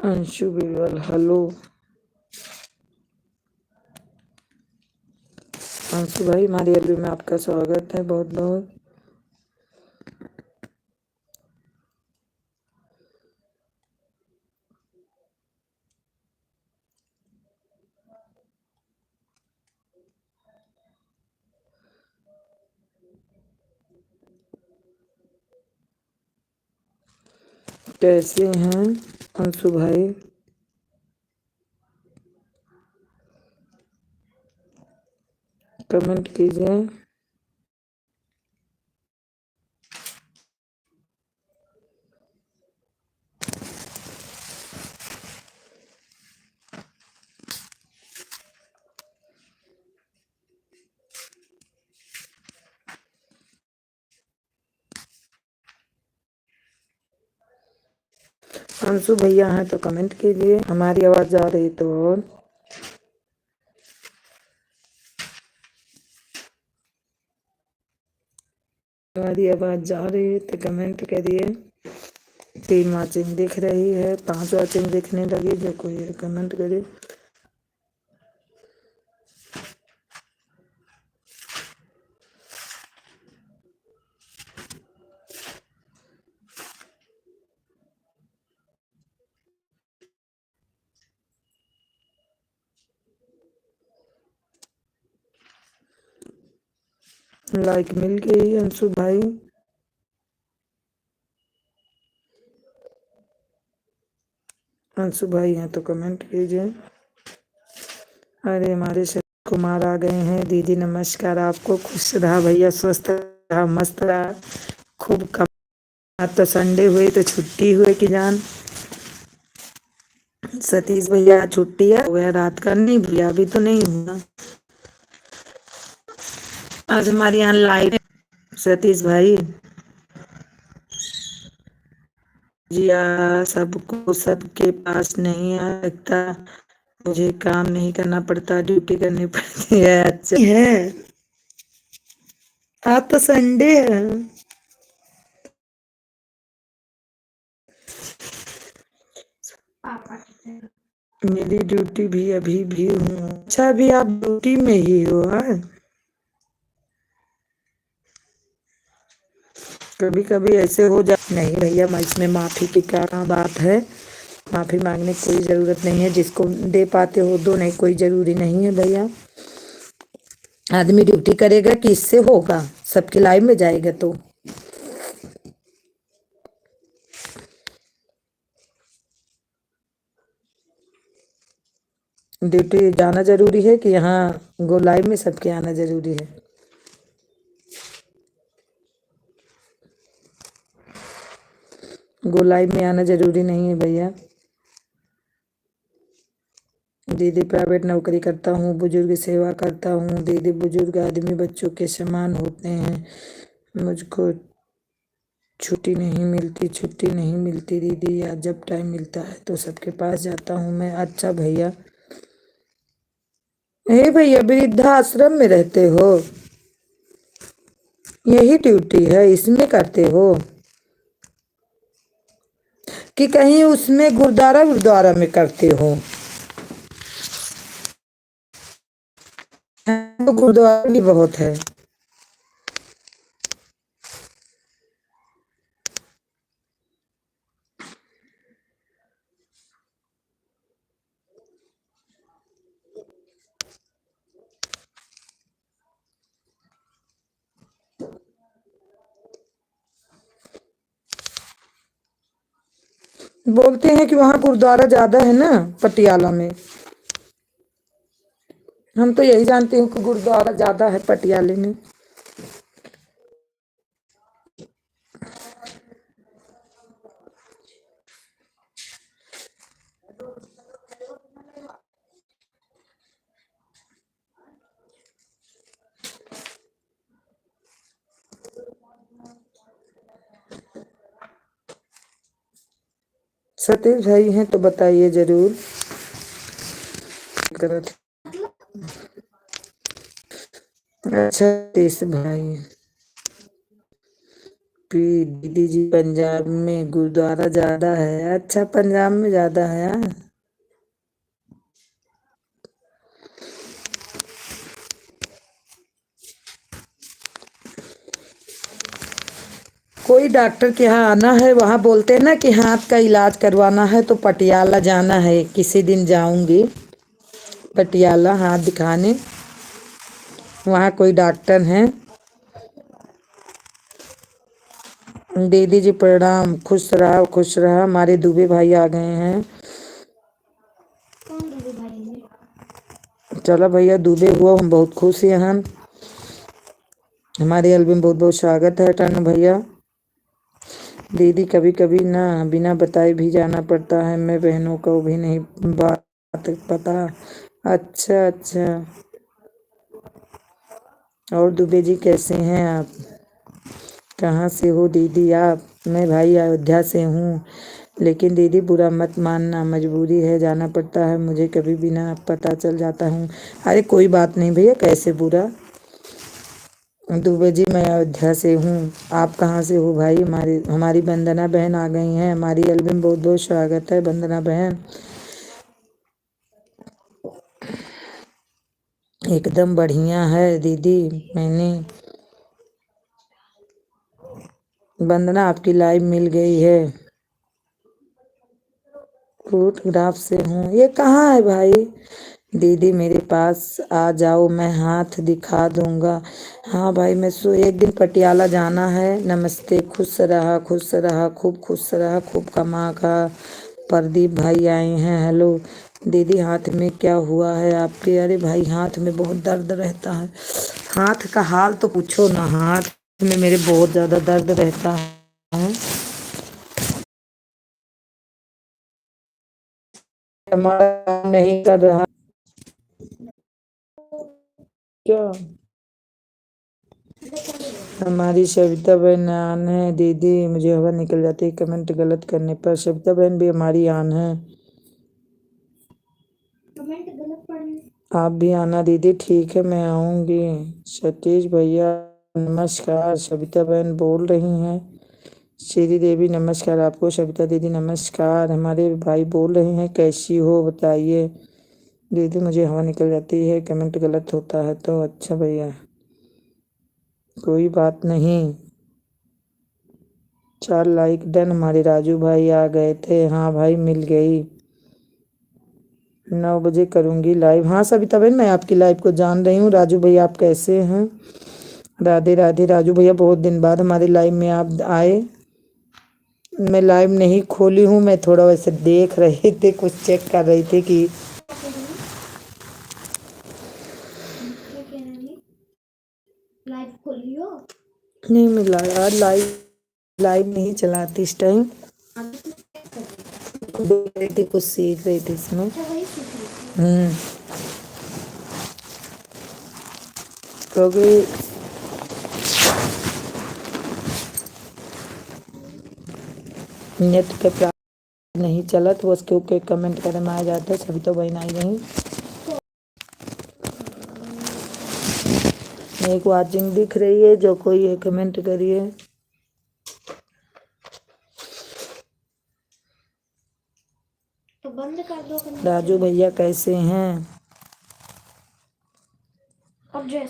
Anshu Birbal hello. Anshu भाई हमारी LB में आपका स्वागत है बहुत बहुत। कैसे हैं अंशु भाई? कमेंट कीजिए। अंशु भैया हैं तो कमेंट कीजिए, हमारी आवाज आ रही तो। और हमारी आवाज जा रही है तो कमेंट करिए। 3 वॉचिंग दिख रही है, 5 वॉचिंग दिखने लगी, जो कोई है कमेंट करिए। लाइक मिल गई अंशु भाई। अंशु भाई हैं तो कमेंट कीजिए। अरे हमारे शरद कुमार आ गए हैं। दीदी नमस्कार आपको। खुश रहा भैया, स्वस्थ रहा, मस्त रहा, खूब कम। आज तो संडे हुई तो छुट्टी हुई कि जान। सतीश भैया छुट्टी है, वो है रात का। नहीं भैया अभी तो नहीं हुआ। आज हमारे यहाँ लाइट है सतीश भाई। जी सबको सबके पास नहीं आ सकता। मुझे काम नहीं करना पड़ता, ड्यूटी करनी पड़ती है। अच्छा है, आज तो संडे है। मेरी ड्यूटी भी अभी भी हूँ। अच्छा अभी आप ड्यूटी में ही हो? कभी कभी ऐसे हो जा। नहीं भैया इसमें माफी की क्या बात है? माफी मांगने की कोई जरूरत नहीं है। जिसको दे पाते हो दो, नहीं कोई जरूरी नहीं है भैया। आदमी ड्यूटी करेगा कि इससे होगा, सबके लाइफ में जाएगा तो। ड्यूटी जाना जरूरी है कि यहाँ गो लाइव में सबके आना जरूरी है? गो लाइव में आना जरूरी नहीं है भैया। दीदी प्राइवेट नौकरी करता हूँ, बुजुर्ग सेवा करता हूँ। दीदी बुजुर्ग आदमी बच्चों के समान होते हैं। मुझको छुट्टी नहीं मिलती दीदी, या जब टाइम मिलता है तो सबके पास जाता हूँ मैं। अच्छा भैया। हे भैया वृद्धाश्रम में रहते हो? यही ड्यूटी है, इसमें करते हो कि कहीं उसमें गुरुद्वारा गुरुद्वारा में करते हो? तो गुरुद्वारा भी बहुत है। बोलते हैं कि वहाँ गुरुद्वारा ज्यादा है ना पटियाला में। हम तो यही जानते हैं कि गुरुद्वारा ज्यादा है पटियाले में। सतीश भाई हैं तो बताइए जरूर। अच्छा सतीश भाई, दीदी जी पंजाब में गुरुद्वारा ज्यादा है। अच्छा, पंजाब में ज्यादा है हाँ? कोई डॉक्टर के यहाँ आना है, वहाँ बोलते हैं ना कि हाथ का इलाज करवाना है तो पटियाला जाना है। किसी दिन जाऊंगी पटियाला हाथ दिखाने। वहाँ कोई डॉक्टर हैं। दीदी जी प्रणाम, खुश रहा खुश रहा। हमारे दुबे भाई आ गए हैं। चलो भैया, दुबे हुआ हम बहुत खुश हैं हम। हमारे एल्बम बहुत बहुत स्वागत है टन भैया। दीदी कभी कभी ना बिना बताए भी जाना पड़ता है, मैं बहनों को भी नहीं बात पता। अच्छा अच्छा। और दुबे जी कैसे हैं आप? कहाँ से हो दीदी आप? मैं भाई अयोध्या से हूँ। लेकिन दीदी बुरा मत मानना, मजबूरी है, जाना पड़ता है मुझे, कभी बिना पता चल जाता हूँ। अरे कोई बात नहीं भैया, कैसे बुरा। दुबे जी मैं अयोध्या से हूँ। आप कहाँ से हो भाई? हमारी वंदना बहन आ गई हैं। हमारी एल्बम बहुत बहुत स्वागत है वंदना बहन। एकदम बढ़िया है दीदी। मैंने वंदना आपकी लाइव मिल गई है। फोटोग्राफ से हूँ। ये कहाँ है भाई? दीदी मेरे पास आ जाओ, मैं हाथ दिखा दूंगा। हाँ भाई, मैं एक दिन पटियाला जाना है। नमस्ते, खुश रहा खूब खुश रहा खूब कमा का। प्रदीप भाई आए हैं। हेलो दीदी, हाथ में क्या हुआ है आपके? अरे भाई, हाथ में बहुत दर्द रहता है। हाथ का हाल तो पूछो ना, हाथ में मेरे बहुत ज्यादा दर्द रहता है। हमारा काम नहीं कर रहा क्या? हमारी सविता बहन आन है। दीदी मुझे हवा निकल जाती है कमेंट गलत करने पर। सविता बहन भी हमारी आन है। आप भी आना दीदी। ठीक है, मैं आऊंगी। सतीश भैया नमस्कार। सविता बहन बोल रही हैं। श्री देवी नमस्कार आपको। सविता दीदी नमस्कार। हमारे भाई बोल रहे हैं कैसी हो बताइए। दीदी मुझे हवा निकल जाती है कमेंट गलत होता है तो। अच्छा भैया, कोई बात नहीं। 4 लाइक डन। हमारे राजू भाई आ गए थे। हाँ भाई, मिल गई। 9 बजे करूंगी लाइव। हाँ सविता बहन, मैं आपकी लाइव को जान रही हूँ। राजू भैया आप कैसे हैं? राधे राधे। राजू भैया बहुत दिन बाद हमारे लाइव में आप आए। मैं लाइव नहीं खोली हूँ, मैं थोड़ा वैसे देख रही थी, कुछ चेक कर रही थी कि लाइव खोली हो। नहीं, मैं लाइव नहीं चलाती इस टाइम। देख रही थी, कुछ सीख रही थी इसमें। क्योंकि नेट पे नहीं चला तो उसके ऊपर कमेंट करे में आ जाता है। सभी तो बहन आई नहीं। एक वाचिंग दिख रही है, जो कोई है कमेंट करिए। तो बंद कर दो। राजू भैया कैसे हैं? अब जैसे